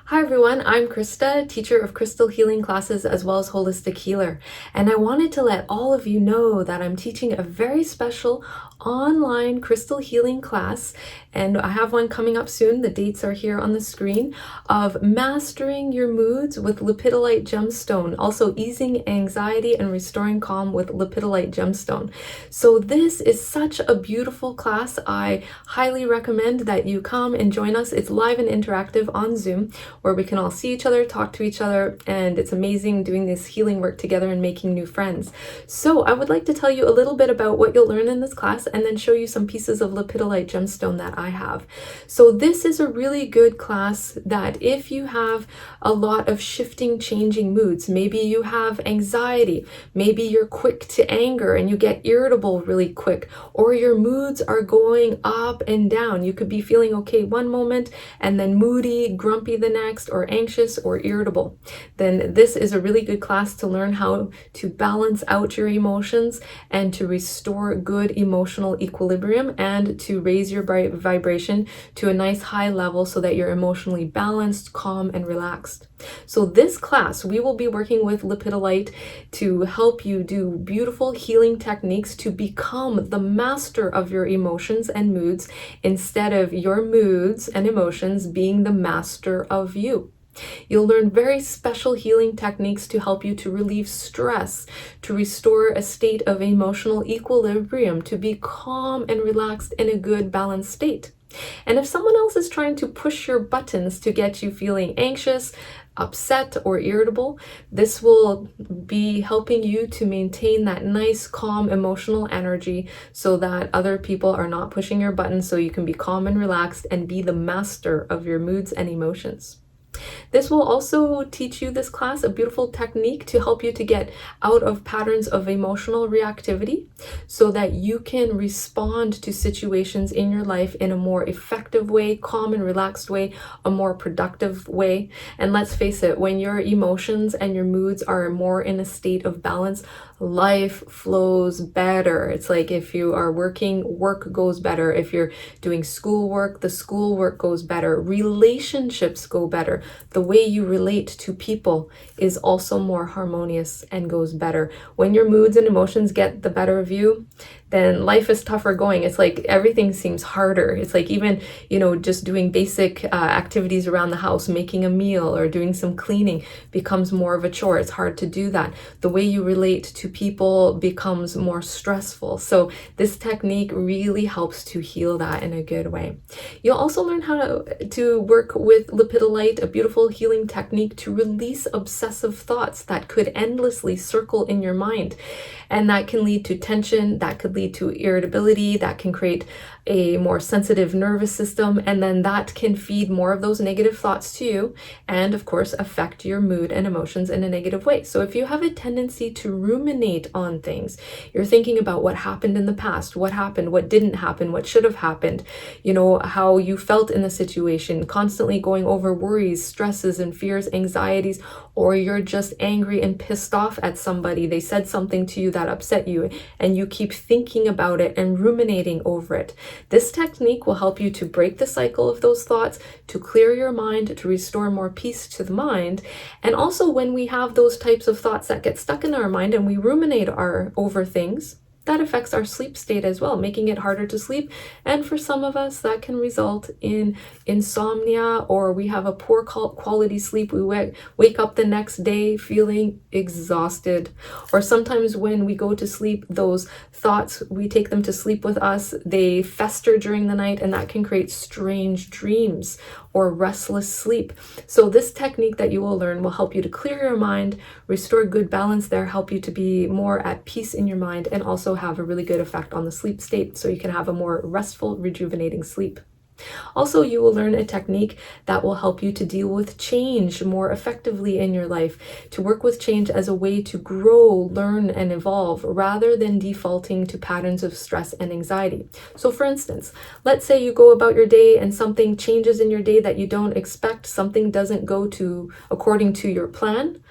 Hi everyone, I'm Krista, teacher of crystal healing classes as well as holistic healer. And I wanted to let all of you know that I'm teaching a very special online crystal healing class, and I have one coming up soon. The dates are here on the screen, of mastering your moods with Lepidolite Gemstone, also easing anxiety and restoring calm with Lepidolite Gemstone. So this is such a beautiful class. I highly recommend that you come and join us. It's live and interactive on Zoom, where we can all see each other, talk to each other, and it's amazing doing this healing work together and making new friends. So I would like to tell you a little bit about what you'll learn in this class and then show you some pieces of Lepidolite Gemstone that I have. So this is a really good class that if you have a lot of shifting, changing moods, maybe you have anxiety, maybe you're quick to anger and you get irritable really quick, or your moods are going up and down. You could be feeling okay one moment and then moody, grumpy the next, or anxious or irritable. Then this is a really good class to learn how to balance out your emotions and to restore good emotional equilibrium and to raise your vibration to a nice high level so that you're emotionally balanced, calm, and relaxed. So this class, we will be working with Lepidolite to help you do beautiful healing techniques to become the master of your emotions and moods instead of your moods and emotions being the master of you. You'll learn very special healing techniques to help you to relieve stress, to restore a state of emotional equilibrium, to be calm and relaxed in a good balanced state. And if someone else is trying to push your buttons to get you feeling anxious, upset, or irritable, this will be helping you to maintain that nice, calm, emotional energy so that other people are not pushing your buttons, so you can be calm and relaxed and be the master of your moods and emotions. This will also teach you, this class, a beautiful technique to help you to get out of patterns of emotional reactivity so that you can respond to situations in your life in a more effective way, calm and relaxed way, a more productive way. And let's face it, when your emotions and your moods are more in a state of balance, life flows better. It's like if you are working, work goes better. If you're doing schoolwork, the schoolwork goes better. Relationships go better. The way you relate to people is also more harmonious and goes better. When your moods and emotions get the better of you, then life is tougher going. It's like everything seems harder. It's like even, just doing basic activities around the house, making a meal or doing some cleaning becomes more of a chore. It's hard to do that. The way you relate to people becomes more stressful. So this technique really helps to heal that in a good way. You'll also learn how to work with Lepidolite, a beautiful healing technique to release obsessive thoughts that could endlessly circle in your mind. And that can lead to tension, that could lead to irritability, that can create a more sensitive nervous system, and then that can feed more of those negative thoughts to you and, of course, affect your mood and emotions in a negative way. So if you have a tendency to ruminate on things, you're thinking about what happened in the past, what happened, what didn't happen, what should have happened, how you felt in the situation, constantly going over worries, stresses, and fears, anxieties, or you're just angry and pissed off at somebody. They said something to you that upset you, and you keep thinking about it and ruminating over it. This technique will help you to break the cycle of those thoughts, to clear your mind, to restore more peace to the mind. And also, when we have those types of thoughts that get stuck in our mind and we ruminate over things, that affects our sleep state as well, making it harder to sleep. And for some of us, that can result in insomnia, or we have a poor quality sleep. We wake up the next day feeling exhausted. Or sometimes when we go to sleep, those thoughts, we take them to sleep with us, they fester during the night, and that can create strange dreams or restless sleep. So this technique that you will learn will help you to clear your mind, restore good balance there, help you to be more at peace in your mind, and also have a really good effect on the sleep state so you can have a more restful, rejuvenating sleep. Also, you will learn a technique that will help you to deal with change more effectively in your life, to work with change as a way to grow, learn, and evolve rather than defaulting to patterns of stress and anxiety. So for instance, let's say you go about your day and something changes in your day that you don't expect, something doesn't go according to your plan.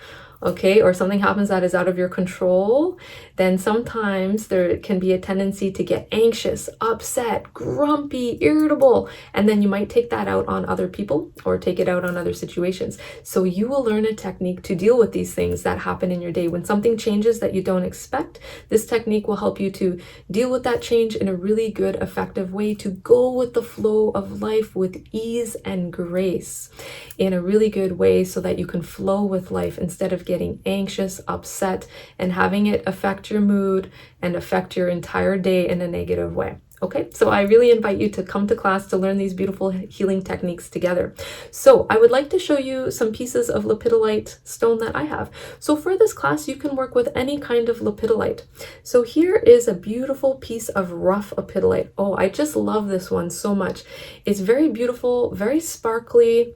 okay, or something happens that is out of your control, then sometimes there can be a tendency to get anxious, upset, grumpy, irritable, and then you might take that out on other people or take it out on other situations. So you will learn a technique to deal with these things that happen in your day. When something changes that you don't expect, this technique will help you to deal with that change in a really good, effective way, to go with the flow of life with ease and grace in a really good way, so that you can flow with life instead of getting anxious, upset, and having it affect your mood and affect your entire day in a negative way. Okay, so I really invite you to come to class to learn these beautiful healing techniques together. So I would like to show you some pieces of lepidolite stone that I have. So for this class, you can work with any kind of lepidolite. So here is a beautiful piece of rough lepidolite. Oh, I just love this one so much. It's very beautiful, very sparkly.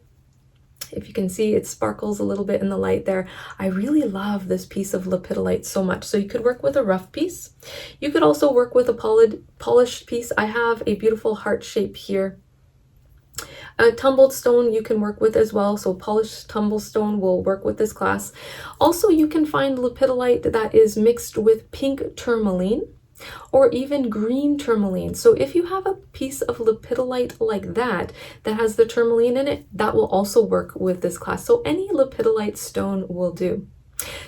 If you can see, it sparkles a little bit in the light there. I really love this piece of lepidolite so much. So you could work with a rough piece. You could also work with a polished piece. I have a beautiful heart shape here. A tumbled stone you can work with as well. So polished tumbled stone will work with this class. Also, you can find lepidolite that is mixed with pink tourmaline or even green tourmaline. So if you have a piece of lepidolite like that has the tourmaline in it, that will also work with this class. So any lepidolite stone will do.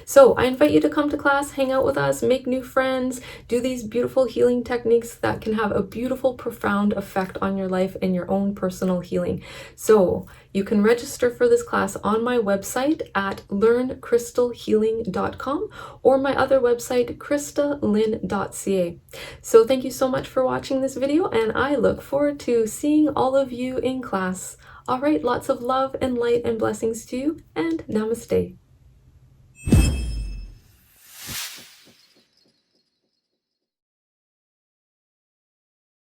So I invite you to come to class, hang out with us, make new friends, do these beautiful healing techniques that can have a beautiful, profound effect on your life and your own personal healing. So you can register for this class on my website at learncrystalhealing.com or my other website, kristalyn.ca. So thank you so much for watching this video, and I look forward to seeing all of you in class. All right, lots of love and light and blessings to you, and namaste.